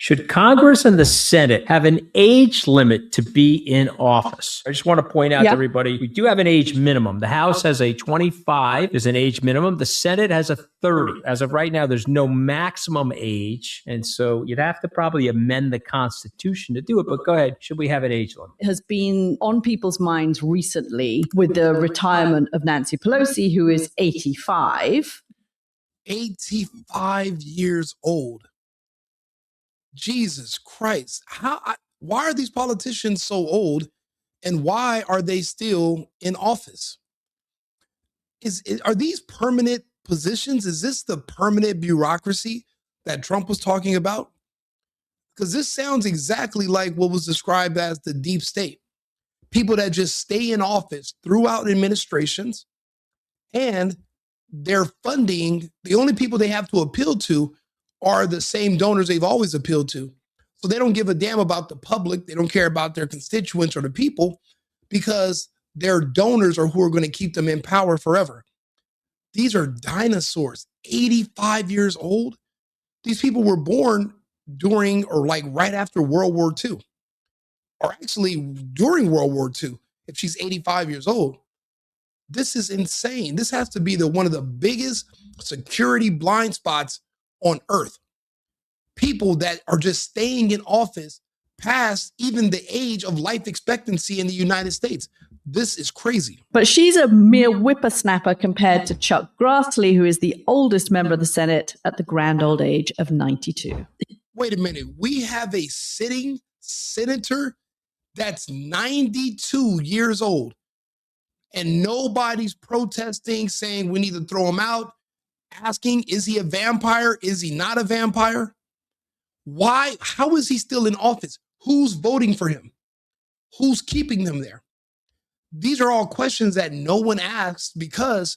Should Congress and the Senate have an age limit to be in office? I just want to point out to everybody, we do have an age minimum. The House has a 25 is an age minimum. The Senate has a 30. As of right now, there's no maximum age. And so you'd have to probably amend the Constitution to do it. But go ahead. Should we have an age limit? Has been on people's minds recently with the retirement of Nancy Pelosi, who is 85. 85 years old. Jesus Christ. Why are these politicians so old, and why are they still in office? Are these permanent positions? Is this the permanent bureaucracy that Trump was talking about? Because this sounds exactly like what was described as the deep state. People that just stay in office throughout administrations, and they're funding, the only people they have to appeal to are the same donors they've always appealed to. So they don't give a damn about the public. They don't care about their constituents or the people, because their donors are who are going to keep them in power forever. These are dinosaurs, 85 years old. These people were born during or like right after World War II, or actually during World War II, if she's 85 years old. This is insane. This has to be one of the biggest security blind spots on earth. People that are just staying in office past even the age of life expectancy in the United States. This is crazy. But she's a mere whippersnapper compared to Chuck Grassley, who is the oldest member of the Senate at the grand old age of 92. Wait a minute. We have a sitting senator that's 92 years old, and nobody's protesting, saying we need to throw him out, asking, is he a vampire? Is he not a vampire? Why? How is he still in office? Who's voting for him? Who's keeping them there? These are all questions that no one asks, because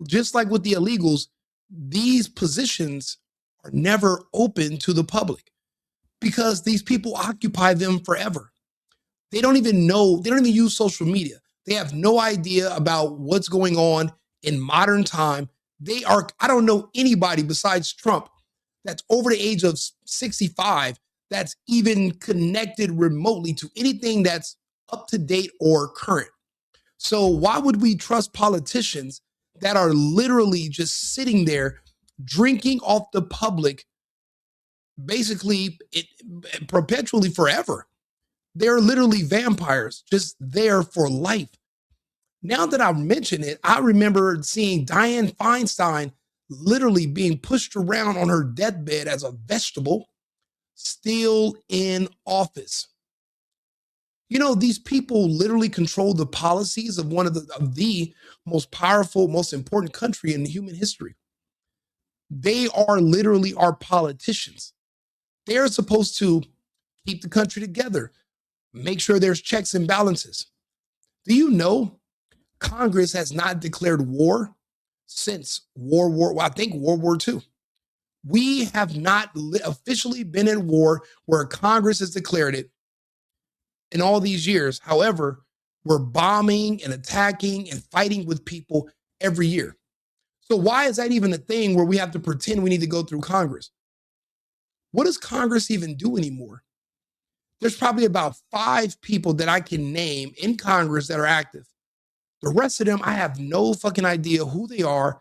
just like with the illegals, these positions are never open to the public, because these people occupy them forever. They don't even know, they don't even use social media. They have no idea about what's going on in modern time. I don't know anybody besides Trump that's over the age of 65 that's even connected remotely to anything that's up to date or current. So why would we trust politicians that are literally just sitting there drinking off the public, basically perpetually forever? They're literally vampires, just there for life. Now that I mention it, I remember seeing Dianne Feinstein literally being pushed around on her deathbed as a vegetable, still in office. You know, these people literally control the policies of one of the most powerful, most important country in human history. They are literally our politicians. They're supposed to keep the country together, make sure there's checks and balances. Do you know Congress has not declared war since World War II. We have not officially been in war where Congress has declared it in all these years. However, we're bombing and attacking and fighting with people every year. So why is that even a thing where we have to pretend we need to go through Congress? What does Congress even do anymore? There's probably about 5 people that I can name in Congress that are active. The rest of them, I have no fucking idea who they are.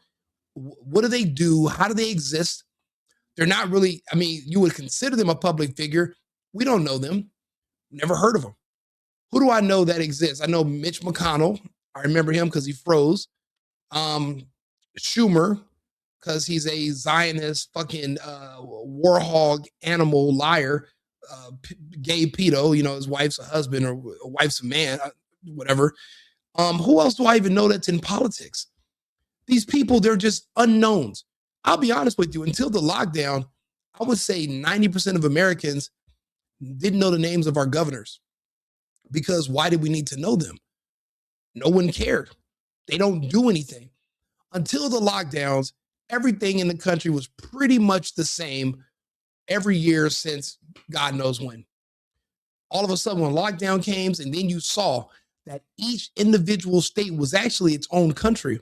What do they do? How do they exist? They're not really, I mean, you would consider them a public figure. We don't know them. Never heard of them. Who do I know that exists? I know Mitch McConnell. I remember him because he froze. Schumer, because he's a Zionist fucking war hog, animal, liar, gay pedo. You know, his wife's a husband or a wife's a man, whatever. Who else do I even know that's in politics? These people, they're just unknowns. I'll be honest with you, until the lockdown, I would say 90% of Americans didn't know the names of our governors. Because why did we need to know them? No one cared. They don't do anything. Until the lockdowns, everything in the country was pretty much the same every year since God knows when. All of a sudden, when lockdown came, and then you saw that each individual state was actually its own country,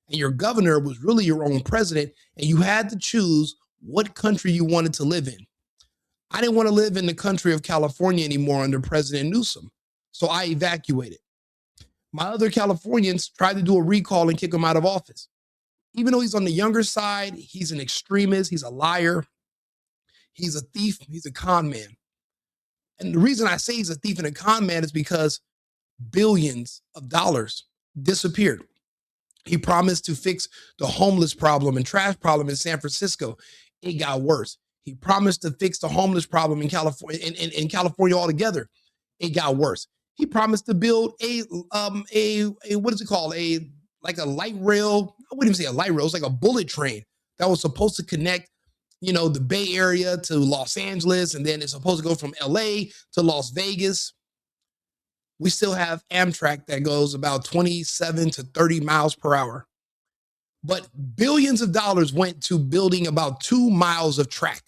and your governor was really your own president, and you had to choose what country you wanted to live in. I didn't want to live in the country of California anymore under President Newsom. So I evacuated. My other Californians tried to do a recall and kick him out of office. Even though he's on the younger side, he's an extremist, he's a liar, he's a thief, he's a con man. And the reason I say he's a thief and a con man is because billions of dollars disappeared. He promised to fix the homeless problem and trash problem in San Francisco. It got worse. He promised to fix the homeless problem in California, in California altogether. It got worse. He promised to build a what is it called? Like a light rail. I wouldn't even say a light rail. It's like a bullet train that was supposed to connect, the Bay Area to Los Angeles, and then it's supposed to go from LA to Las Vegas. We still have Amtrak that goes about 27 to 30 miles per hour. But billions of dollars went to building about 2 miles of track.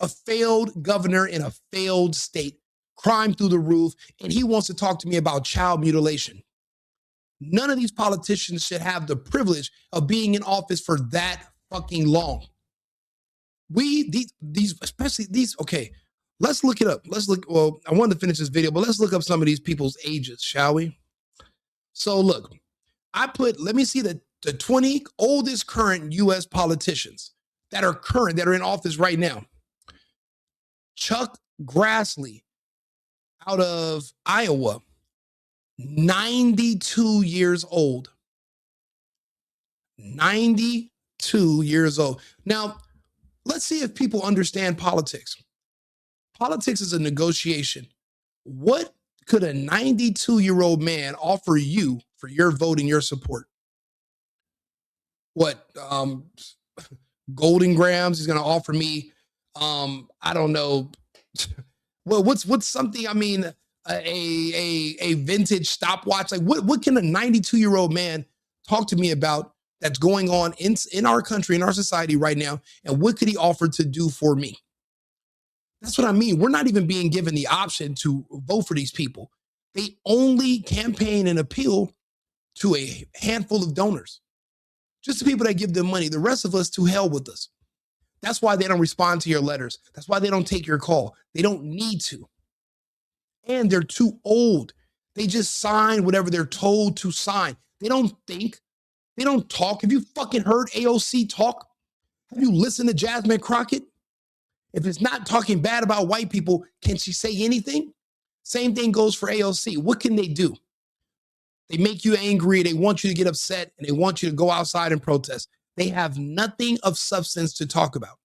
A failed governor in a failed state, crime through the roof, and he wants to talk to me about child mutilation. None of these politicians should have the privilege of being in office for that fucking long. Especially these, okay, let's look it up. Well, I wanted to finish this video, but let's look up some of these people's ages, shall we? So look, let me see the 20 oldest current U.S. politicians that are current, that are in office right now. Chuck Grassley out of Iowa, 92 years old. 92 years old. Now, let's see if people understand politics. Politics is a negotiation. What could a 92-year-old man offer you for your vote and your support? What, Golden Grams? He's going to offer me, I don't know. Well, what's something, a vintage stopwatch? Like what can a 92-year-old man talk to me about that's going on in our country, in our society right now? And what could he offer to do for me? That's what I mean. We're not even being given the option to vote for these people. They only campaign and appeal to a handful of donors. Just the people that give them money. The rest of us, to hell with us. That's why they don't respond to your letters. That's why they don't take your call. They don't need to. And they're too old. They just sign whatever they're told to sign. They don't think. They don't talk. Have you fucking heard AOC talk? Have you listened to Jasmine Crockett? If it's not talking bad about white people, can she say anything? Same thing goes for AOC. What can they do? They make you angry. They want you to get upset, and they want you to go outside and protest. They have nothing of substance to talk about.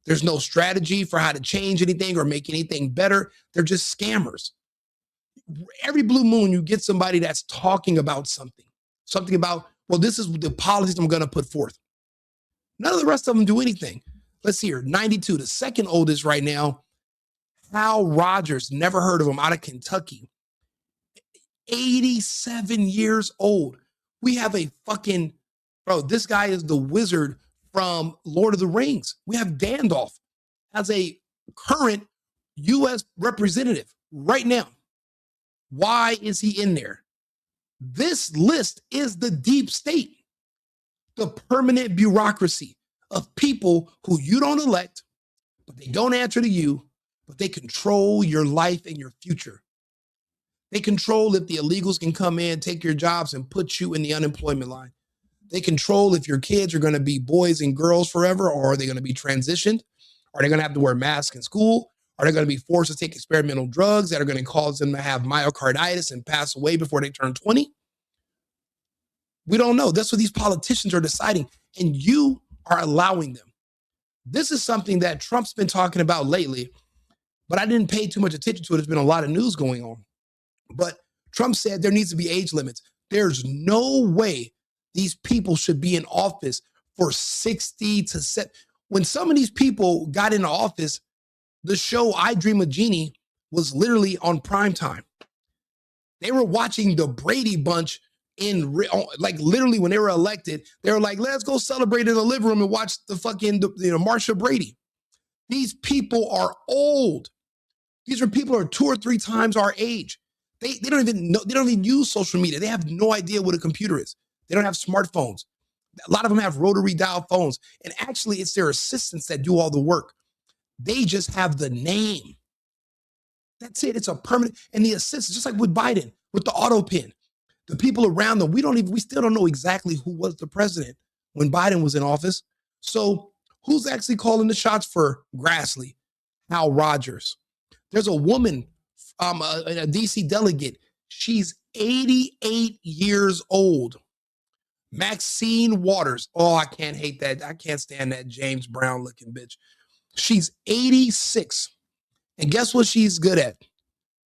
There's no strategy for how to change anything or make anything better. They're just scammers. Every blue moon, you get somebody that's talking about something about, well, this is the policies I'm going to put forth. None of the rest of them do anything. Let's see here, 92, the second oldest right now, Hal Rogers, never heard of him, out of Kentucky. 87 years old. We have a fucking, this guy is the wizard from Lord of the Rings. We have Gandalf as a current U.S. representative right now. Why is he in there? This list is the deep state, the permanent bureaucracy of people who you don't elect, but they don't answer to you, but they control your life and your future. They control if the illegals can come in, take your jobs, and put you in the unemployment line. They control if your kids are going to be boys and girls forever, or are they going to be transitioned? Are they going to have to wear masks in school? Are they going to be forced to take experimental drugs that are going to cause them to have myocarditis and pass away before they turn 20? We don't know. That's what these politicians are deciding, and you are allowing them. This is something that Trump's been talking about lately, but I didn't pay too much attention to it. There's been a lot of news going on. But Trump said there needs to be age limits. There's no way these people should be in office for 60 to 70. When some of these people got into office, the show I Dream of Jeannie was literally on prime time. They were watching the Brady Bunch literally when they were elected. They were like, let's go celebrate in the living room and watch the fucking Marsha Brady. These people are old. These are people who are 2 or 3 times our age. They don't even know, they don't even use social media. They have no idea what a computer is. They don't have smartphones. A lot of them have rotary dial phones. And actually, it's their assistants that do all the work. They just have the name. That's it. It's a permanent. And the assistants, just like with Biden, with the auto pin, the people around them, we still don't know exactly who was the president when Biden was in office. So who's actually calling the shots for Grassley? Hal Rogers. There's a woman, a DC delegate. She's 88 years old. Maxine Waters. Oh, I can't hate that. I can't stand that James Brown looking bitch. She's 86. And guess what she's good at?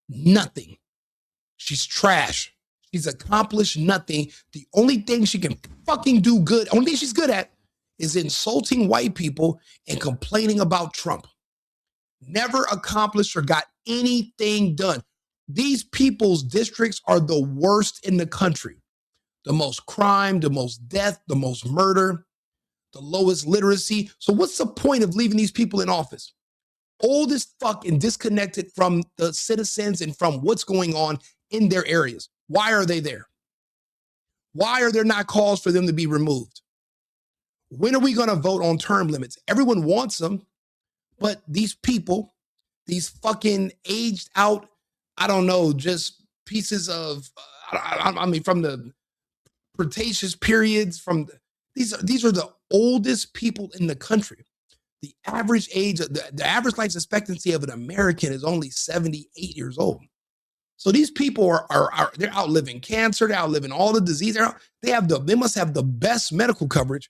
Nothing. She's trash. She's accomplished nothing. The only thing she can fucking do good, only thing she's good at is insulting white people and complaining about Trump. Never accomplished or got anything done. These people's districts are the worst in the country. The most crime, the most death, the most murder, the lowest literacy. So what's the point of leaving these people in office? Old as fuck and disconnected from the citizens and from what's going on in their areas. Why are they there? Why are there not calls for them to be removed? When are we going to vote on term limits? Everyone wants them, but these people, these fucking aged out, I don't know, just pieces of, I mean, from the Cretaceous periods, these are the oldest people in the country. The average age, the average life expectancy of an American is only 78 years old. So these people are they're outliving cancer, they're outliving all the disease. They must have the best medical coverage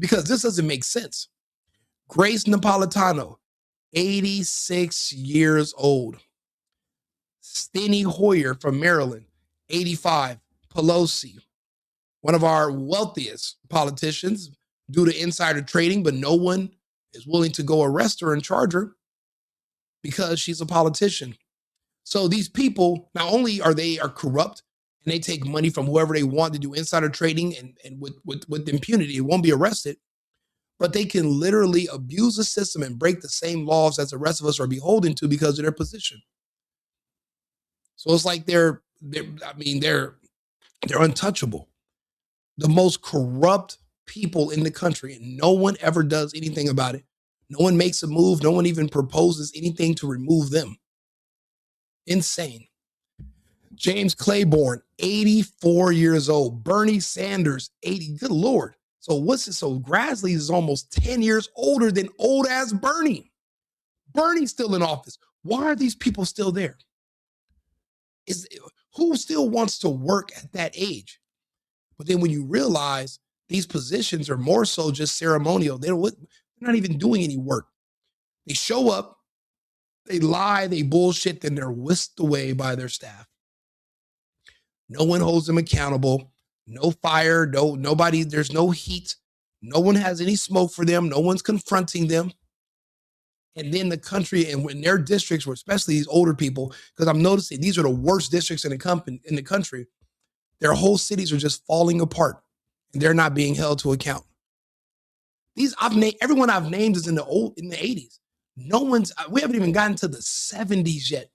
because this doesn't make sense. Grace Napolitano, 86 years old. Steny Hoyer from Maryland, 85. Pelosi, one of our wealthiest politicians due to insider trading, but no one is willing to go arrest her and charge her because she's a politician. So these people, not only are corrupt and they take money from whoever they want to do insider trading and with impunity, it won't be arrested, but they can literally abuse the system and break the same laws as the rest of us are beholden to because of their position. So it's like they're untouchable. The most corrupt people in the country, and no one ever does anything about it. No one makes a move. No one even proposes anything to remove them. Insane. James Claiborne, 84 years old. Bernie Sanders, 80. Good Lord. So what's this? So Grassley is almost 10 years older than old ass Bernie. Bernie's still in office. Why are these people still there? Who still wants to work at that age? But then when you realize these positions are more so just ceremonial, they're not even doing any work. They show up, they lie, they bullshit, then they're whisked away by their staff. No one holds them accountable. No fire, nobody, there's no heat. No one has any smoke for them. No one's confronting them. And then the country, and when their districts were, especially these older people, because I'm noticing these are the worst districts in the country, their whole cities are just falling apart and they're not being held to account. Everyone I've named is in the 80s. We haven't even gotten to the 70s yet.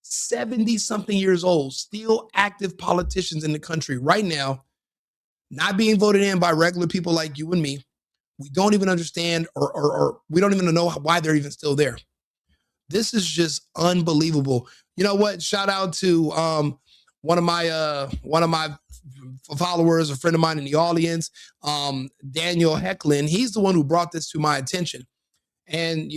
70 something years old, still active politicians in the country right now, not being voted in by regular people like you and me. We don't even understand or we don't even know why they're even still there. This is just unbelievable. You know what? Shout out to one of my followers, a friend of mine in the audience, Daniel Hecklin. He's the one who brought this to my attention. And,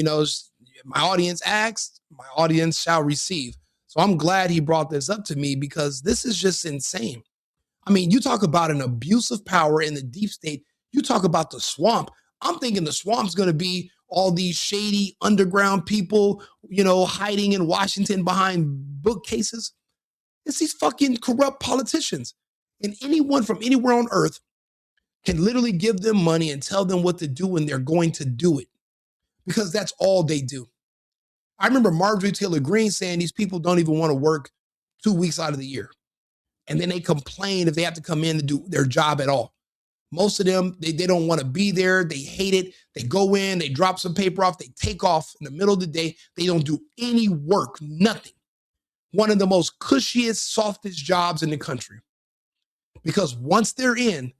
my audience asked, my audience shall receive. So I'm glad he brought this up to me because this is just insane. I mean, you talk about an abuse of power in the deep state. You talk about the swamp. I'm thinking the swamp's going to be all these shady underground people, hiding in Washington behind bookcases. It's these fucking corrupt politicians. And anyone from anywhere on earth can literally give them money and tell them what to do, and they're going to do it because that's all they do. I remember Marjorie Taylor Greene saying these people don't even want to work 2 weeks out of the year. And then they complain if they have to come in to do their job at all. Most of them, they don't want to be there. They hate it. They go in, they drop some paper off, they take off in the middle of the day. They don't do any work, nothing. One of the most cushiest, softest jobs in the country. Because once they're in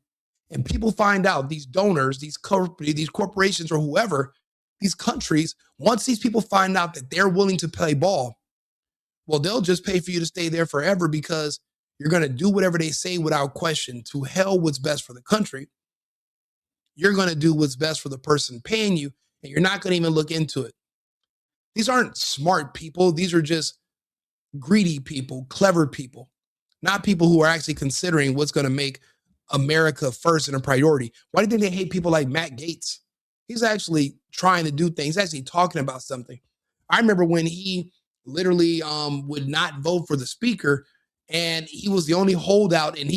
and people find out, these donors, these corporations or whoever, these countries, once these people find out that they're willing to play ball, well, they'll just pay for you to stay there forever because you're going to do whatever they say without question. To hell what's best for the country. You're going to do what's best for the person paying you, and you're not going to even look into it. These aren't smart people. These are just greedy people, clever people, not people who are actually considering what's going to make America first and a priority. Why do you think they hate people like Matt Gaetz? He's actually trying to do things, actually talking about something. I remember when he literally would not vote for the speaker, and he was the only holdout, and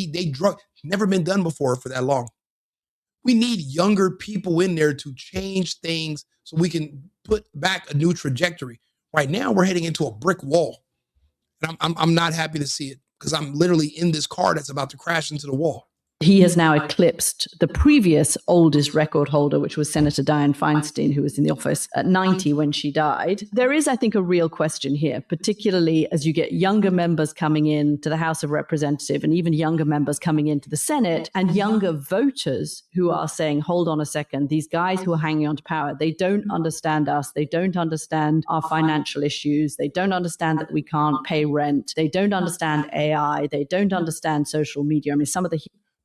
never been done before for that long. We need younger people in there to change things so we can put back a new trajectory. Right now, we're heading into a brick wall, and I'm not happy to see it because I'm literally in this car that's about to crash into the wall. He has now eclipsed the previous oldest record holder, which was Senator Dianne Feinstein, who was in the office at 90 when she died. There is, I think, a real question here, particularly as you get younger members coming in to the House of Representatives and even younger members coming into the Senate and younger voters who are saying, hold on a second, these guys who are hanging on to power, they don't understand us. They don't understand our financial issues. They don't understand that we can't pay rent. They don't understand AI. They don't understand social media. I mean, some of the...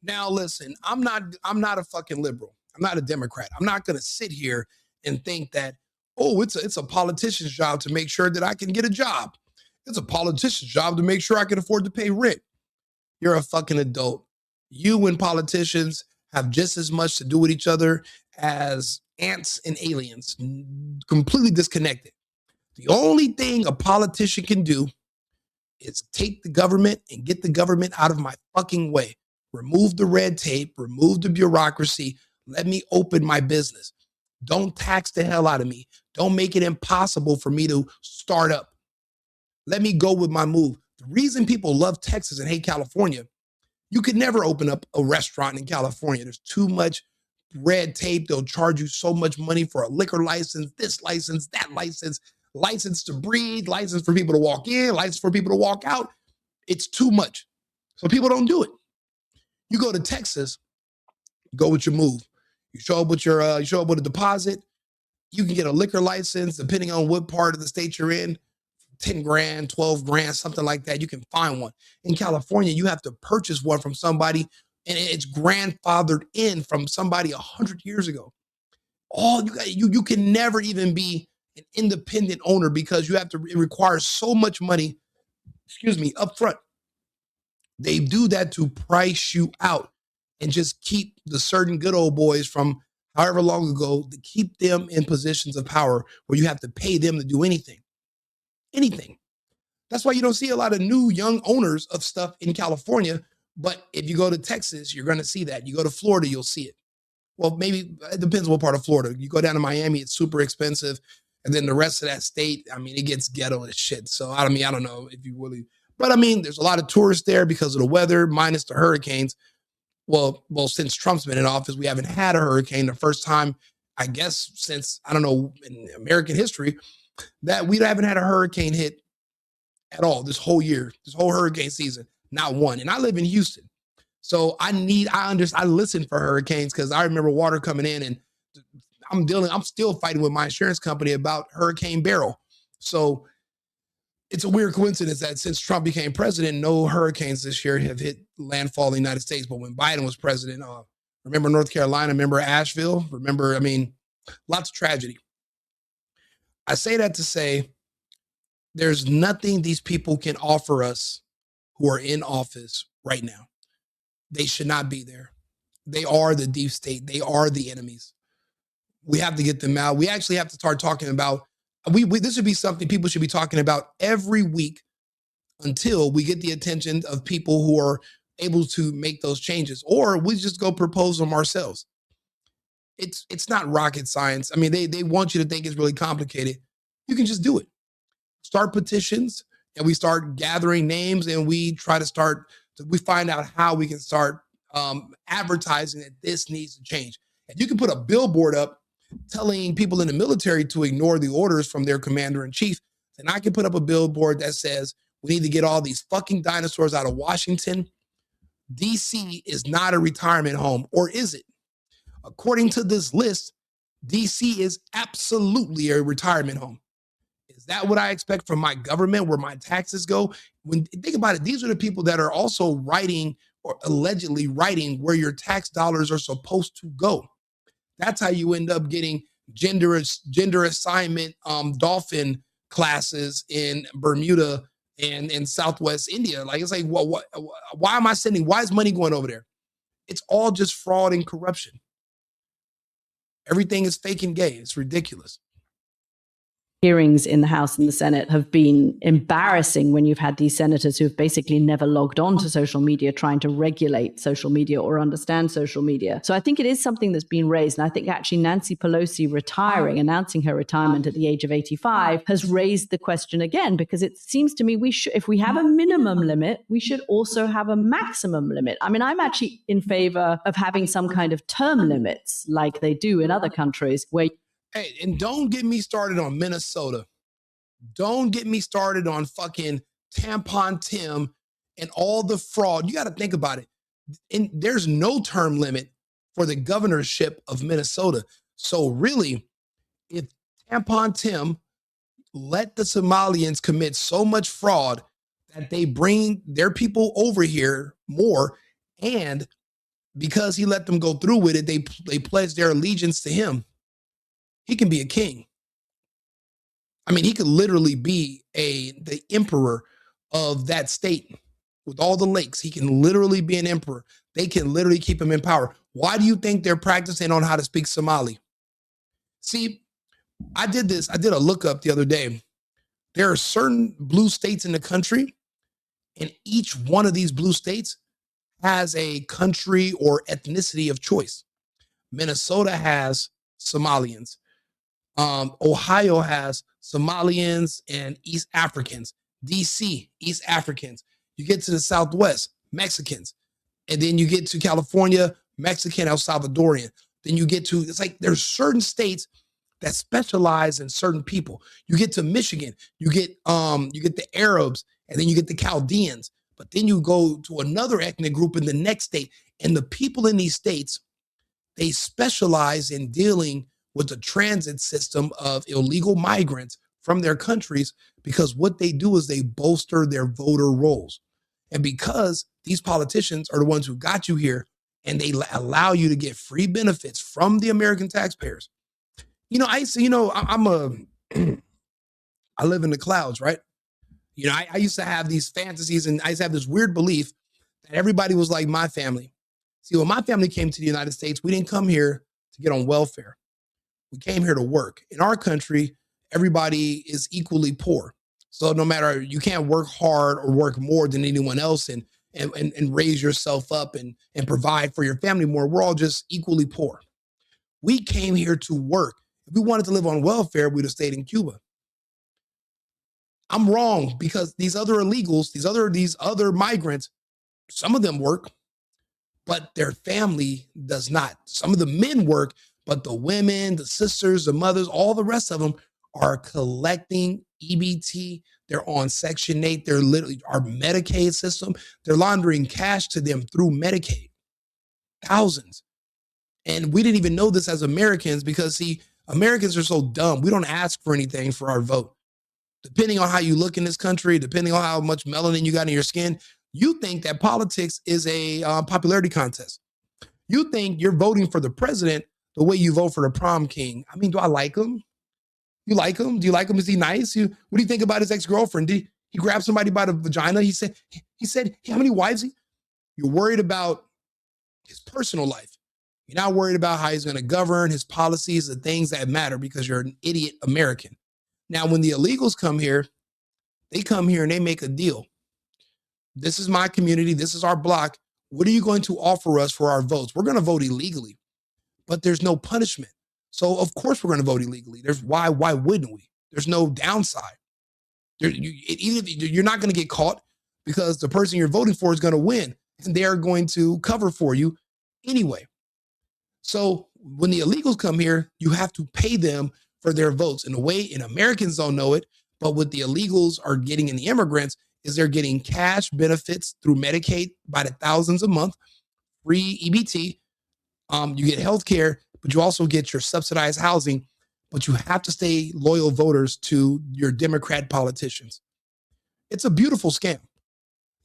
Now, listen, I'm not a fucking liberal. I'm not a Democrat. I'm not going to sit here and think that, oh, it's a politician's job to make sure that I can get a job. It's a politician's job to make sure I can afford to pay rent. You're a fucking adult. You and politicians have just as much to do with each other as ants and aliens, completely disconnected. The only thing a politician can do is take the government and get the government out of my fucking way. Remove the red tape, remove the bureaucracy. Let me open my business. Don't tax the hell out of me. Don't make it impossible for me to start up. Let me go with my move. The reason people love Texas and hate California, you could never open up a restaurant in California. There's too much red tape. They'll charge you so much money for a liquor license, this license, that license, license to breed, license for people to walk in, license for people to walk out. It's too much. So people don't do it. You go to Texas, go with your move. You show up with a deposit. You can get a liquor license, depending on what part of the state you're in, 10 grand, 12 grand, something like that. You can find one. In California, you have to purchase one from somebody, and it's grandfathered in from somebody 100 years ago. You can never even be an independent owner because it requires so much money, up front. They do that to price you out and just keep the certain good old boys from however long ago, to keep them in positions of power where you have to pay them to do anything. Anything. That's why you don't see a lot of new young owners of stuff in California. But if you go to Texas, you're going to see that. You go to Florida, you'll see it. Well, maybe it depends what part of Florida. You go down to Miami, it's super expensive. And then the rest of that state, I mean, it gets ghetto as shit. So, I don't know if you really... But I mean, there's a lot of tourists there because of the weather, minus the hurricanes. Well, since Trump's been in office, we haven't had a hurricane. The first time, I guess, since, in American history, that we haven't had a hurricane hit at all this whole year, this whole hurricane season, not one. And I live in Houston. So I listen for hurricanes because I remember water coming in, and I'm still fighting with my insurance company about Hurricane Beryl. So it's a weird coincidence that since Trump became president, no hurricanes this year have hit landfall in the United States. But when Biden was president, remember North Carolina, remember Asheville, lots of tragedy. I say that to say there's nothing these people can offer us who are in office right now. They should not be there. They are the deep state. They are the enemies. We have to get them out. We actually have to start talking about this would be something people should be talking about every week until we get the attention of people who are able to make those changes, or we just go propose them ourselves. It's not rocket science. I mean, they want you to think it's really complicated. You can just do it. Start petitions, and we start gathering names, and we find out how we can start advertising that this needs to change. And you can put a billboard up telling people in the military to ignore the orders from their commander in chief. And I can put up a billboard that says, we need to get all these fucking dinosaurs out of Washington. DC is not a retirement home, or is it? According to this list, DC is absolutely a retirement home. Is that what I expect from my government, where my taxes go? When think about it, these are the people that are also writing or allegedly writing where your tax dollars are supposed to go. That's how you end up getting gender assignment dolphin classes in Bermuda and in Southwest India. Like, it's like, why am I sending? Why is money going over there? It's all just fraud and corruption. Everything is fake and gay. It's ridiculous. Hearings in the House and the Senate have been embarrassing when you've had these senators who have basically never logged on to social media, trying to regulate social media or understand social media. So I think it is something that's been raised. And I think actually Nancy Pelosi announcing her retirement at the age of 85, has raised the question again, because it seems to me if we have a minimum limit, we should also have a maximum limit. I mean, I'm actually in favor of having some kind of term limits like they do in other countries where. Hey, and don't get me started on Minnesota. Don't get me started on fucking Tampon Tim and all the fraud. You got to think about it. And there's no term limit for the governorship of Minnesota. So really, if Tampon Tim let the Somalians commit so much fraud that they bring their people over here more, and because he let them go through with it, they pledge their allegiance to him, he can be a king. I mean, he could literally be the emperor of that state with all the lakes. He can literally be an emperor. They can literally keep him in power. Why do you think they're practicing on how to speak Somali? See, I did a lookup the other day. There are certain blue states in the country, and each one of these blue states has a country or ethnicity of choice. Minnesota has Somalians. Ohio has Somalians and East Africans. DC, East Africans. You get to the Southwest, Mexicans. And then you get to California, Mexican, El Salvadorian. Then you get to, it's like there's certain states that specialize in certain people. You get to Michigan, you get the Arabs, and then you get the Chaldeans. But then you go to another ethnic group in the next state. And the people in these states, they specialize in dealing with the transit system of illegal migrants from their countries, because what they do is they bolster their voter rolls. And because these politicians are the ones who got you here, and they allow you to get free benefits from the American taxpayers. I live in the clouds, right? I used to have these fantasies, and I used to have this weird belief that everybody was like my family. See, when my family came to the United States, we didn't come here to get on welfare. We came here to work. In our country, everybody is equally poor. So no matter, you can't work hard or work more than anyone else and raise yourself up and provide for your family more. We're all just equally poor. We came here to work. If we wanted to live on welfare, we'd have stayed in Cuba. I'm wrong, because these other illegals, these other migrants, some of them work, but their family does not. Some of the men work, but the women, the sisters, the mothers, all the rest of them are collecting EBT. They're on Section 8. They're literally our Medicaid system. They're laundering cash to them through Medicaid. Thousands. And we didn't even know this as Americans, because, see, Americans are so dumb. We don't ask for anything for our vote. Depending on how you look in this country, depending on how much melanin you got in your skin, you think that politics is a popularity contest. You think you're voting for the president the way you vote for the prom king. I mean, do I like him? You like him? Do you like him? Is he nice? What do you think about his ex-girlfriend? Did he grab somebody by the vagina? He said, how many wives? You're worried about his personal life. You're not worried about how he's going to govern, his policies, the things that matter, because you're an idiot American. Now, when the illegals come here, they come here and they make a deal. This is my community. This is our block. What are you going to offer us for our votes? We're going to vote illegally, but there's no punishment. So of course we're going to vote illegally. Why wouldn't we? There's no downside. You're not going to get caught, because the person you're voting for is going to win, and they're going to cover for you anyway. So when the illegals come here, you have to pay them for their votes. In a way, and Americans don't know it, but what the illegals are getting in the immigrants is they're getting cash benefits through Medicaid by the thousands a month, free EBT. You get health care, but you also get your subsidized housing, but you have to stay loyal voters to your Democrat politicians. It's a beautiful scam.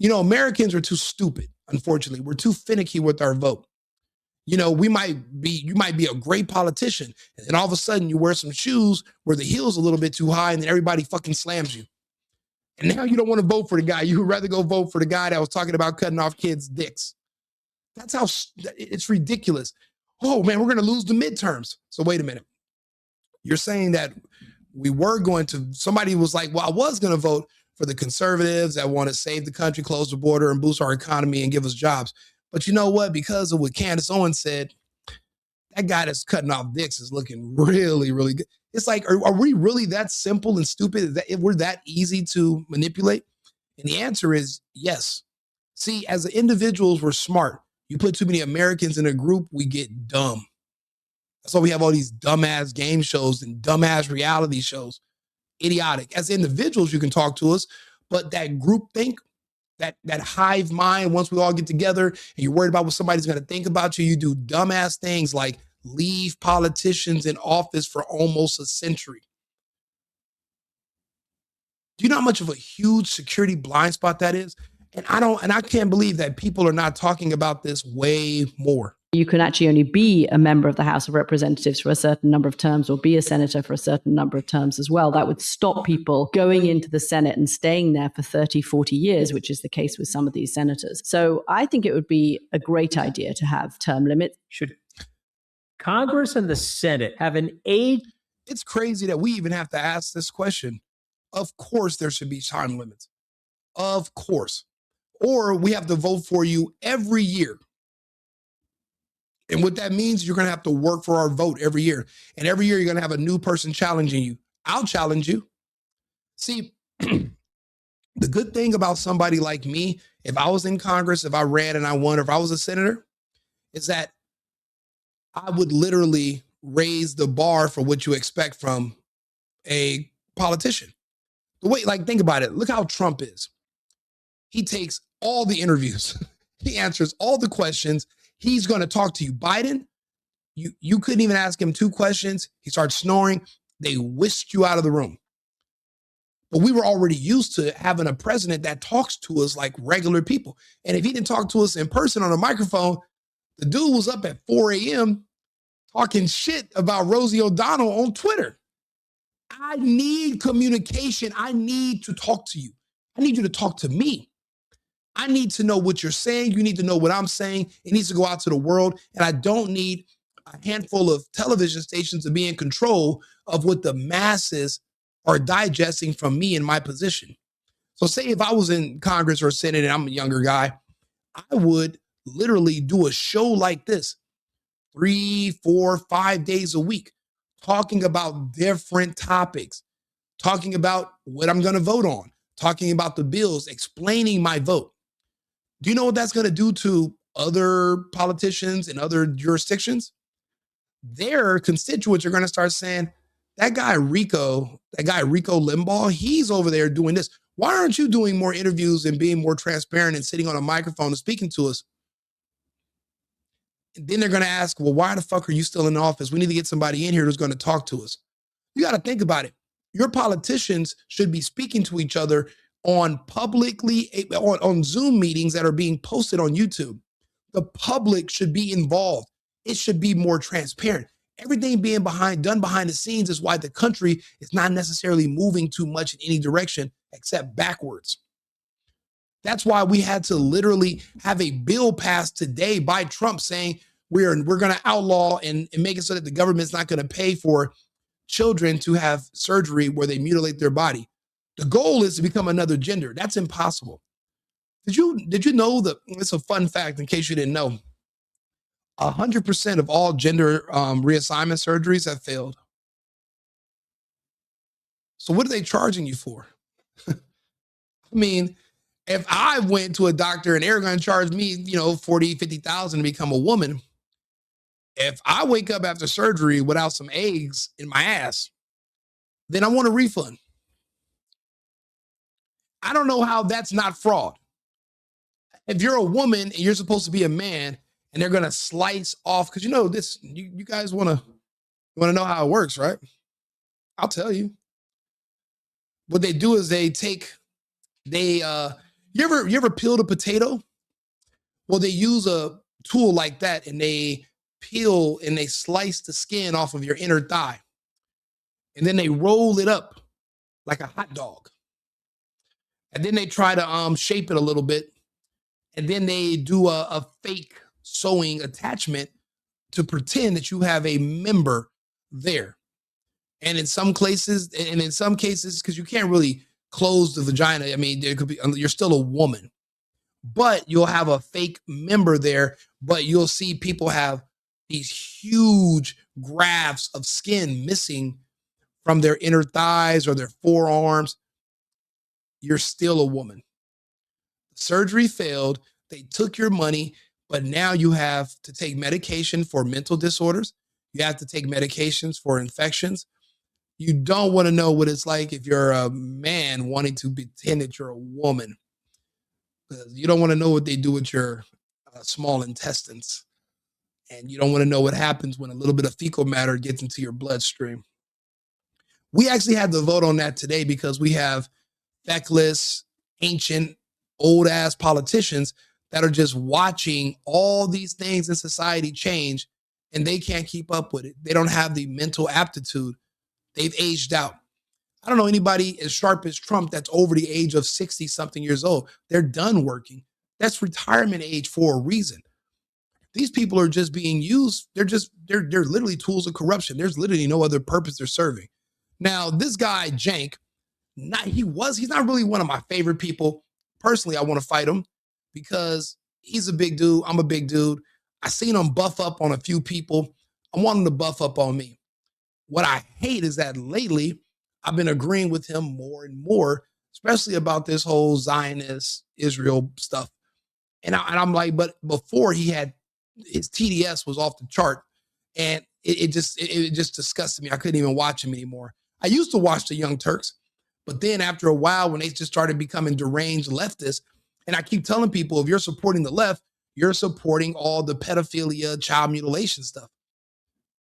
Americans are too stupid, unfortunately. We're too finicky with our vote. You might be a great politician, and then all of a sudden you wear some shoes where the heel's a little bit too high, and then everybody fucking slams you. And now you don't want to vote for the guy. You would rather go vote for the guy that was talking about cutting off kids' dicks. That's how it's ridiculous. Oh man, we're going to lose the midterms. So wait a minute. You're saying that somebody was like, well, I was going to vote for the conservatives that want to save the country, close the border, and boost our economy and give us jobs. But you know what? Because of what Candace Owens said, that guy that's cutting off dicks is looking really, really good. It's like, are we really that simple and stupid? We're that easy to manipulate? And the answer is yes. See, as individuals, we're smart. You put too many Americans in a group, we get dumb. That's why we have all these dumbass game shows and dumbass reality shows. Idiotic. As individuals, you can talk to us, but that group think, that hive mind, once we all get together and you're worried about what somebody's going to think about you, you do dumbass things like leave politicians in office for almost a century. Do you know how much of a huge security blind spot that is? And I can't believe that people are not talking about this way more. You can actually only be a member of the House of Representatives for a certain number of terms or be a senator for a certain number of terms as well. That would stop people going into the Senate and staying there for 30, 40 years, which is the case with some of these senators. So I think it would be a great idea to have term limits. Should Congress and the Senate have an age? It's crazy that we even have to ask this question. Of course, there should be time limits. Of course. Or we have to vote for you every year. And what that means, you're going to have to work for our vote every year. And every year, you're going to have a new person challenging you. I'll challenge you. See, the good thing about somebody like me, if I was in Congress, if I ran and I won, or if I was a senator, is that I would literally raise the bar for what you expect from a politician. Think about it. Look how Trump is. He takes all the interviews. He answers all the questions. He's going to talk to you. Biden, you couldn't even ask him 2 questions. He starts snoring. They whisked you out of the room. But we were already used to having a president that talks to us like regular people. And if he didn't talk to us in person on a microphone, the dude was up at 4 a.m. talking shit about Rosie O'Donnell on Twitter. I need communication. I need to talk to you. I need you to talk to me. I need to know what you're saying. You need to know what I'm saying. It needs to go out to the world. And I don't need a handful of television stations to be in control of what the masses are digesting from me in my position. So say if I was in Congress or Senate and I'm a younger guy, I would literally do a show like this 3, 4, 5 days a week, talking about different topics, talking about what I'm going to vote on, talking about the bills, explaining my vote. Do you know what that's going to do to other politicians in other jurisdictions? Their constituents are going to start saying, that guy Rico Limbaugh, he's over there doing this. Why aren't you doing more interviews and being more transparent and sitting on a microphone and speaking to us? And then they're going to ask, well, why the fuck are you still in office? We need to get somebody in here who's going to talk to us. You got to think about it. Your politicians should be speaking to each other on Zoom meetings that are being posted on YouTube. The public should be involved. It should be more transparent. Everything being done behind the scenes is why the country is not necessarily moving too much in any direction except backwards. That's why we had to literally have a bill passed today by Trump saying we're going to outlaw and make it so that the government's not going to pay for children to have surgery where they mutilate their body. The goal is to become another gender. That's impossible. Did you know that? It's a fun fact in case you didn't know. 100% of all gender reassignment surgeries have failed. So what are they charging you for? I mean, if I went to a doctor and they're going to charge me, 40, 50,000 to become a woman, if I wake up after surgery without some eggs in my ass, then I want a refund. I don't know how that's not fraud. If you're a woman and you're supposed to be a man and they're going to slice off. Because you know this, you guys want to know how it works, right? I'll tell you. What they do is you ever peeled a potato? Well, they use a tool like that, and they peel and they slice the skin off of your inner thigh, and then they roll it up like a hot dog, and then they try to shape it a little bit, and then they do a fake sewing attachment to pretend that you have a member there. And in some cases, because you can't really close the vagina, I mean, there could be, you're still a woman, but you'll have a fake member there, but you'll see people have these huge grafts of skin missing from their inner thighs or their forearms. You're still a woman. Surgery failed. They took your money, but now you have to take medication for mental disorders. You have to take medications for infections. You don't want to know what it's like if you're a man wanting to pretend that you're a woman. You don't want to know what they do with your small intestines. And you don't want to know what happens when a little bit of fecal matter gets into your bloodstream. We actually had to vote on that today because we have feckless, ancient, old-ass politicians that are just watching all these things in society change, and they can't keep up with it. They don't have the mental aptitude. They've aged out. I don't know anybody as sharp as Trump that's over the age of 60-something years old. They're done working. That's retirement age for a reason. These people are just being used. They're literally tools of corruption. There's literally no other purpose they're serving. Now, this guy, Cenk, he's not really one of my favorite people. Personally, I want to fight him because he's a big dude. I'm a big dude. I seen him buff up on a few people. I want him to buff up on me. What I hate is that lately I've been agreeing with him more and more, especially about this whole Zionist Israel stuff. And I'm like, but before his TDS was off the chart, and it just disgusted me. I couldn't even watch him anymore. I used to watch the Young Turks, but then after a while, when they just started becoming deranged leftists, and I keep telling people, if you're supporting the left, you're supporting all the pedophilia, child mutilation stuff.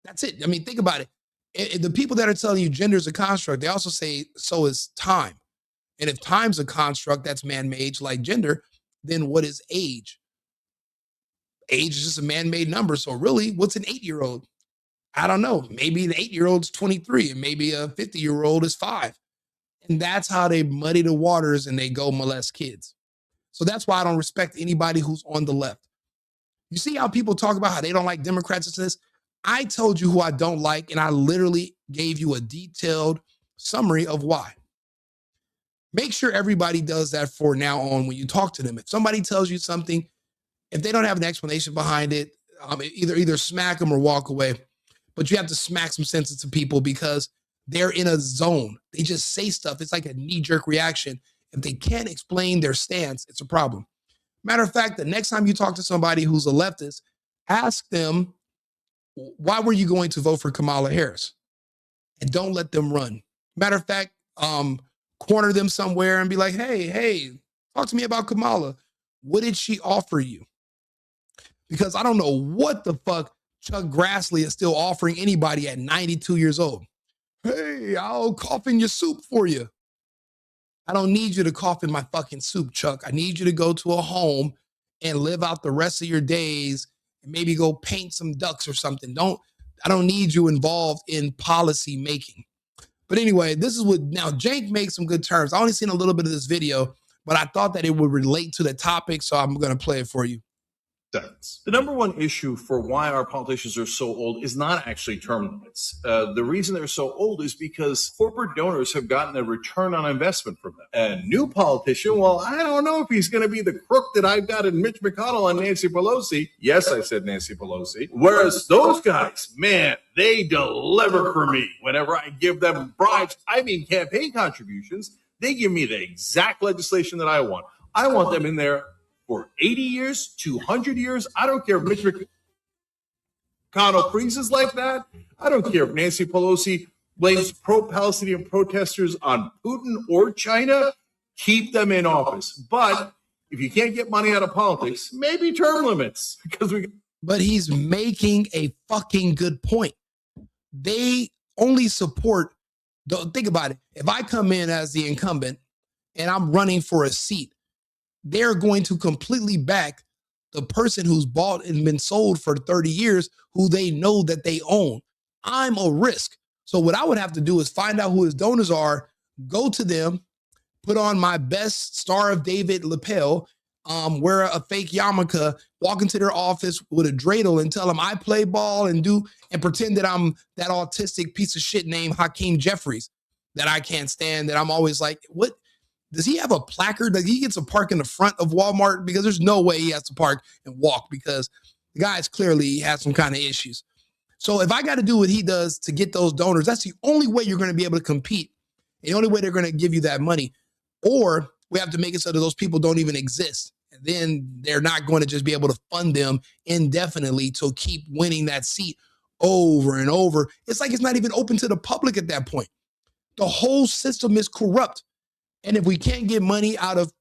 That's it. I mean, think about it. The people that are telling you gender is a construct, they also say so is time. And if time's a construct that's man-made like gender, then what is age? Age is just a man-made number. So really, what's an 8-year-old? I don't know. Maybe an 8-year-old's 23 and maybe a 50-year-old is 5. And that's how they muddy the waters and they go molest kids. So that's why I don't respect anybody who's on the left. You see how people talk about how they don't like Democrats and this? I told you who I don't like, and I literally gave you a detailed summary of why. Make sure everybody does that for now on when you talk to them. If somebody tells you something, if they don't have an explanation behind it, either smack them or walk away. But you have to smack some sense into people because they're in a zone. They just say stuff. It's like a knee-jerk reaction. If they can't explain their stance, it's a problem. Matter of fact, the next time you talk to somebody who's a leftist, ask them, why were you going to vote for Kamala Harris? And don't let them run. Matter of fact, corner them somewhere and be like, hey, talk to me about Kamala. What did she offer you? Because I don't know what the fuck Chuck Grassley is still offering anybody at 92 years old. Hey, I'll cough in your soup for you. I don't need you to cough in my fucking soup, Chuck. I need you to go to a home and live out the rest of your days and maybe go paint some ducks or something. I don't need you involved in policy making. But anyway, this is what, now Cenk makes some good terms. I only seen a little bit of this video, but I thought that it would relate to the topic, so I'm going to play it for you. The number one issue for why our politicians are so old is not actually term limits. The reason they're so old is because corporate donors have gotten a return on investment from them. A new politician, well, I don't know if he's going to be the crook that I've got in Mitch McConnell and Nancy Pelosi. Yes, I said Nancy Pelosi. Whereas those guys, man, they deliver for me. Whenever I give them bribes, I mean campaign contributions, they give me the exact legislation that I want. I want them in there for 80 years, 200 years. I don't care if Mitch McConnell freezes like that. I don't care if Nancy Pelosi blames pro-Palestinian protesters on Putin or China. Keep them in office. But if you can't get money out of politics, maybe term limits. Because but he's making a fucking good point. They only support, think about it. If I come in as the incumbent and I'm running for a seat, they're going to completely back the person who's bought and been sold for 30 years, who they know that they own. I'm a risk. So what I would have to do is find out who his donors are, go to them, put on my best Star of David lapel, wear a fake yarmulke, walk into their office with a dreidel and tell them I play ball and pretend that I'm that autistic piece of shit named Hakeem Jeffries that I can't stand, that I'm always like, what? Does he have a placard that he gets to park in the front of Walmart? Because there's no way he has to park and walk, because the guy's clearly has some kind of issues. So if I got to do what he does to get those donors, that's the only way you're going to be able to compete. The only way they're going to give you that money. Or we have to make it so that those people don't even exist. And then they're not going to just be able to fund them indefinitely to keep winning that seat over and over. It's like it's not even open to the public at that point. The whole system is corrupt. And if we can't take money out of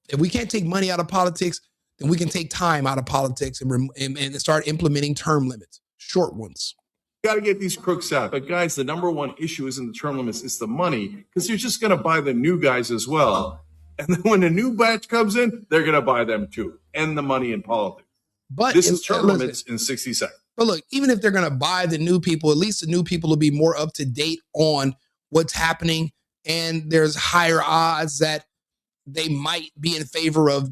politics, then we can take time out of politics and start implementing term limits, short ones. Got to get these crooks out. But guys, the number one issue isn't the term limits, it's the money, because you're just going to buy the new guys as well. And then when the new batch comes in, they're going to buy them too. And the money in politics. But this is term limits in 60 seconds. But look, even if they're going to buy the new people, at least the new people will be more up to date on what's happening. And there's higher odds that they might be in favor of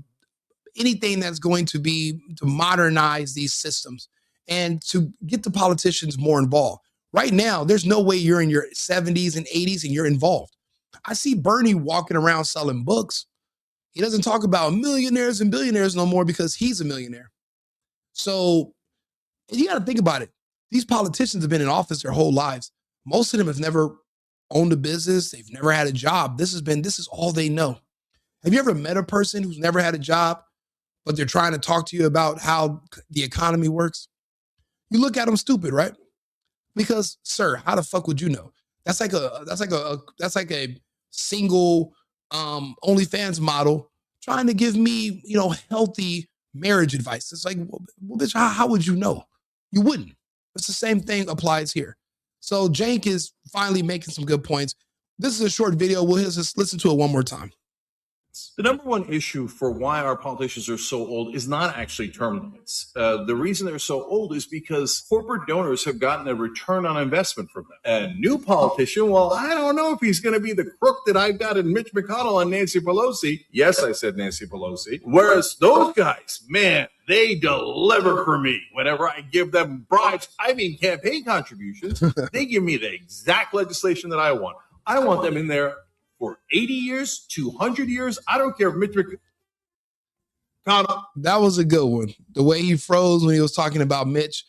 anything that's going to be to modernize these systems and to get the politicians more involved. Right now, there's no way you're in your 70s and 80s and you're involved. I see Bernie walking around selling books. He doesn't talk about millionaires and billionaires no more because he's a millionaire. So you got to think about it. These politicians have been in office their whole lives. Most of them have never owned a business. They've never had a job. This is all they know. Have you ever met a person who's never had a job, but they're trying to talk to you about how the economy works? You look at them stupid, right? Because, sir, how the fuck would you know? That's like a single OnlyFans model trying to give me, healthy marriage advice. It's like, well, bitch, how would you know? You wouldn't. It's the same thing applies here. So Jank is finally making some good points. This is a short video. We'll just listen to it one more time. The number one issue for why our politicians are so old is not actually term limits. The reason they're so old is because corporate donors have gotten a return on investment from them. A new politician, well, I don't know if he's going to be the crook that I've got in Mitch McConnell and Nancy Pelosi. Yes, I said Nancy Pelosi. Whereas those guys, man, they deliver for me whenever I give them bribes. I mean, campaign contributions. They give me the exact legislation that I want. I want them in there for 80 years, 200 years. I don't care if Mitch McConnell. That was a good one. The way he froze when he was talking about Mitch.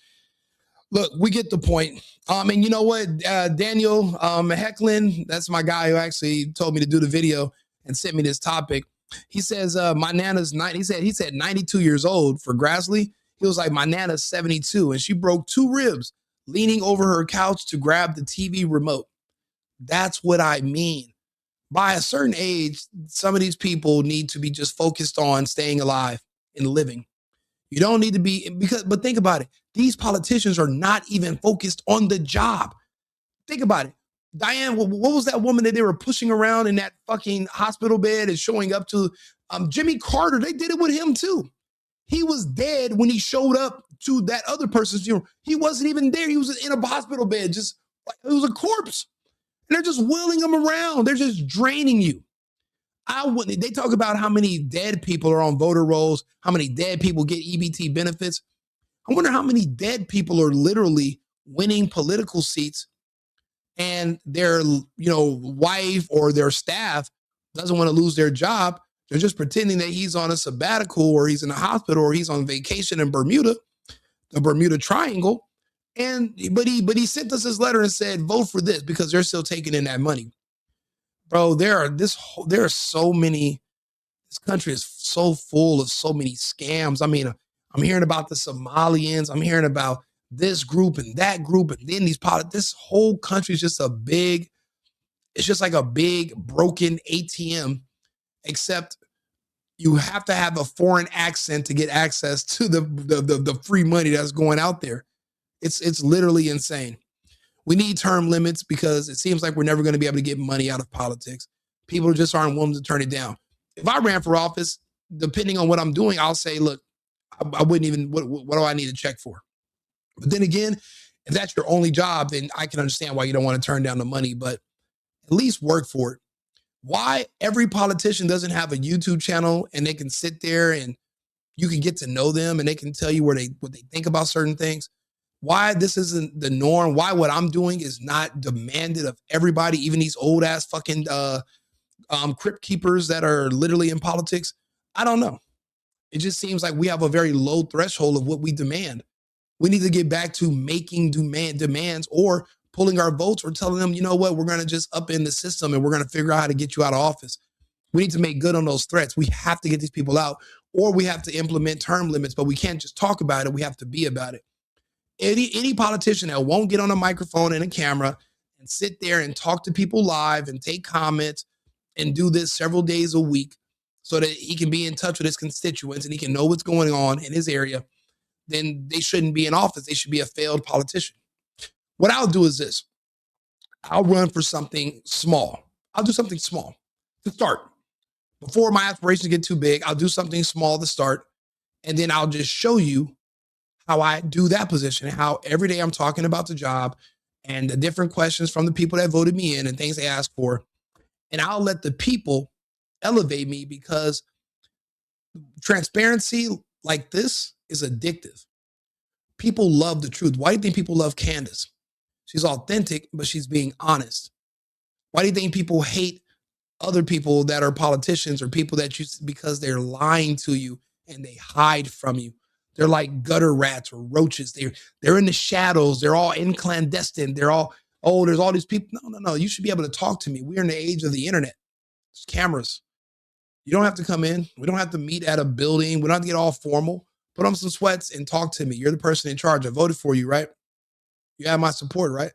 Look, we get the point. And you know what? Daniel Hecklin, that's my guy who actually told me to do the video and sent me this topic. He says, my Nana's 90. He said 92 years old for Grassley. He was like, my Nana's 72 and she broke 2 ribs leaning over her couch to grab the TV remote. That's what I mean. By a certain age, some of these people need to be just focused on staying alive and living. You don't need to be, but think about it. These politicians are not even focused on the job. Think about it. Diane, what was that woman that they were pushing around in that fucking hospital bed and showing up to? Jimmy Carter, they did it with him too. He was dead when he showed up to that other person's funeral. He wasn't even there. He was in a hospital bed, just like it was a corpse. And they're just wheeling them around. They're just draining you. They talk about how many dead people are on voter rolls, how many dead people get EBT benefits. I wonder how many dead people are literally winning political seats and their, wife or their staff doesn't want to lose their job. They're just pretending that he's on a sabbatical or he's in a hospital or he's on vacation in Bermuda, the Bermuda Triangle. But he sent us this letter and said, vote for this because they're still taking in that money. Bro, there are so many, this country is so full of so many scams. I mean, I'm hearing about the Somalians. I'm hearing about this group and that group. And then this whole country is just it's just like a big broken ATM, except You have to have a foreign accent to get access to the free money that's going out there. It's literally insane. We need term limits because it seems like we're never going to be able to get money out of politics. People just aren't willing to turn it down. If I ran for office, depending on what I'm doing, I'll say, look, I wouldn't even, what do I need to check for? But then again, if that's your only job, then I can understand why you don't want to turn down the money, but at least work for it. Why every politician doesn't have a YouTube channel and they can sit there and you can get to know them and they can tell you what they think about certain things. Why this isn't the norm, why what I'm doing is not demanded of everybody, even these old ass fucking crypt keepers that are literally in politics. I don't know. It just seems like we have a very low threshold of what we demand. We need to get back to making demands or pulling our votes or telling them, you know what, we're going to just up in the system and we're going to figure out how to get you out of office. We need to make good on those threats. We have to get these people out, or we have to implement term limits, but we can't just talk about it. We have to be about it. Any politician that won't get on a microphone and a camera and sit there and talk to people live and take comments and do this several days a week so that he can be in touch with his constituents and he can know what's going on in his area, then they shouldn't be in office. They should be a failed politician. What I'll do is this. I'll run for something small. I'll do something small to start. Before my aspirations get too big, I'll do something small to start. And then I'll just show you how I do that position, how every day I'm talking about the job and the different questions from the people that voted me in and things they asked for. And I'll let the people elevate me because transparency like this is addictive. People love the truth. Why do you think people love Candace? She's authentic, but she's being honest. Why do you think people hate other people that are politicians or people that you, because they're lying to you and they hide from you? They're like gutter rats or roaches. They're in the shadows. They're all in clandestine. They're all, oh, there's all these people. No. You should be able to talk to me. We're in the age of the internet. There's cameras. You don't have to come in. We don't have to meet at a building. We don't have to get all formal. Put on some sweats and talk to me. You're the person in charge. I voted for you, right? You have my support, right?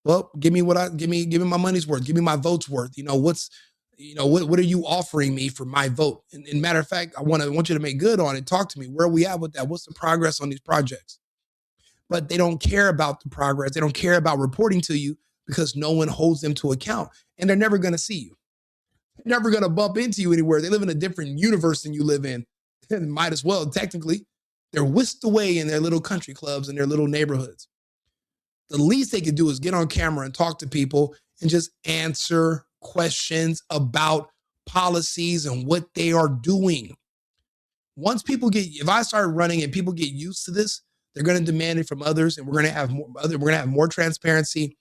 Well, give me my money's worth. Give me my vote's worth. What are you offering me for my vote? And matter of fact, I want you to make good on it. Talk to me. Where are we at with that? What's the progress on these projects? But they don't care about the progress. They don't care about reporting to you because no one holds them to account. And they're never going to see you. They're never going to bump into you anywhere. They live in a different universe than you live in. And might as well, technically. They're whisked away in their little country clubs and their little neighborhoods. The least they could do is get on camera and talk to people and just answer questions about policies and what they are doing. Once people if I start running and people get used to this, they're going to demand it from others, and we're going to have more transparency,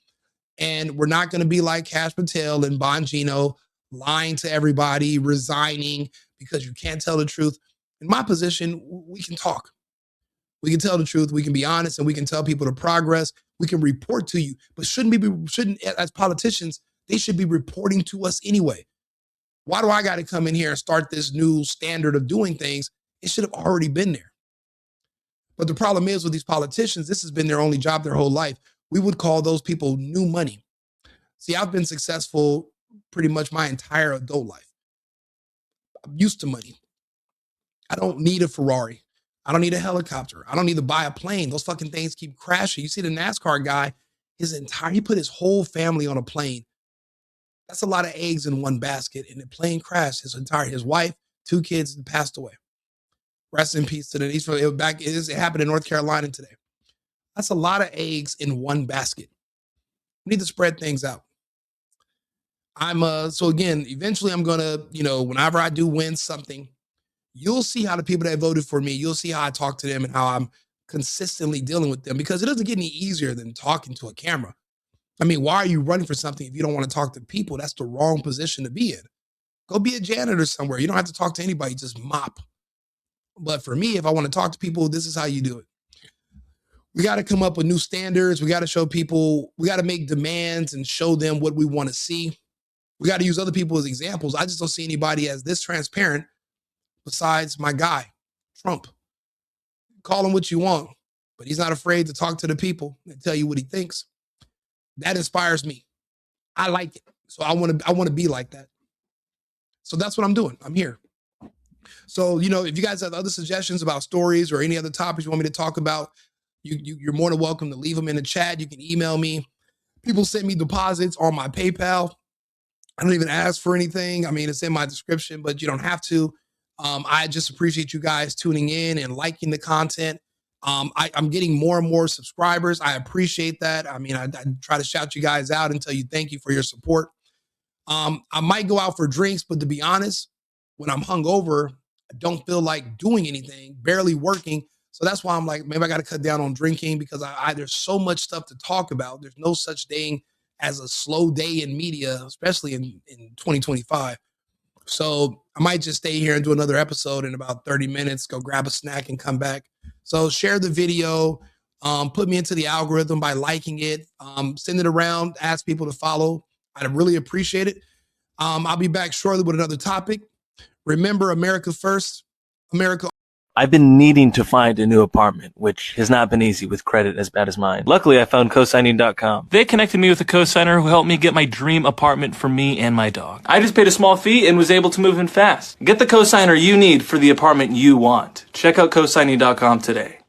and we're not going to be like Cash Patel and Bongino lying to everybody, resigning because you can't tell the truth. In my position, we can talk. We can tell the truth. We can be honest, and we can tell people the progress. We can report to you, but shouldn't as politicians, they should be reporting to us anyway. Why do I got to come in here and start this new standard of doing things? It should have already been there. But the problem is with these politicians, this has been their only job their whole life. We would call those people new money. See, I've been successful pretty much my entire adult life. I'm used to money. I don't need a Ferrari. I don't need a helicopter. I don't need to buy a plane. Those fucking things keep crashing. You see the NASCAR guy, he put his whole family on a plane. That's a lot of eggs in one basket. And the plane crashed. His wife, 2 kids passed away. Rest in peace to them. It happened in North Carolina today. That's a lot of eggs in one basket. We need to spread things out. So again, eventually I'm going to, whenever I do win something, you'll see how the people that voted for me, you'll see how I talk to them and how I'm consistently dealing with them, because it doesn't get any easier than talking to a camera. I mean, why are you running for something if you don't want to talk to people? That's the wrong position to be in. Go be a janitor somewhere. You don't have to talk to anybody, just mop. But for me, if I want to talk to people, this is how you do it. We got to come up with new standards. We got to show people, we got to make demands and show them what we want to see. We got to use other people as examples. I just don't see anybody as this transparent besides my guy, Trump. Call him what you want, but he's not afraid to talk to the people and tell you what he thinks. That inspires me. I like it. So I want to be like that. So that's what I'm doing. I'm here. So, if you guys have other suggestions about stories or any other topics you want me to talk about, you're more than welcome to leave them in the chat. You can email me. People send me deposits on my PayPal. I don't even ask for anything. I mean, it's in my description, but you don't have to. I just appreciate you guys tuning in and liking the content. I'm getting more and more subscribers. I appreciate that. I mean, I try to shout you guys out and tell you thank you for your support. I might go out for drinks, but to be honest, when I'm hungover, I don't feel like doing anything, barely working. So that's why I'm like, maybe I got to cut down on drinking because there's so much stuff to talk about. There's no such thing as a slow day in media, especially in 2025. So I might just stay here and do another episode in about 30 minutes, go grab a snack and come back. So share the video, put me into the algorithm by liking it, send it around, ask people to follow. I'd really appreciate it. I'll be back shortly with another topic. Remember, America first, America. I've been needing to find a new apartment, which has not been easy with credit as bad as mine. Luckily, I found cosigning.com. They connected me with a cosigner who helped me get my dream apartment for me and my dog. I just paid a small fee and was able to move in fast. Get the cosigner you need for the apartment you want. Check out cosigning.com today.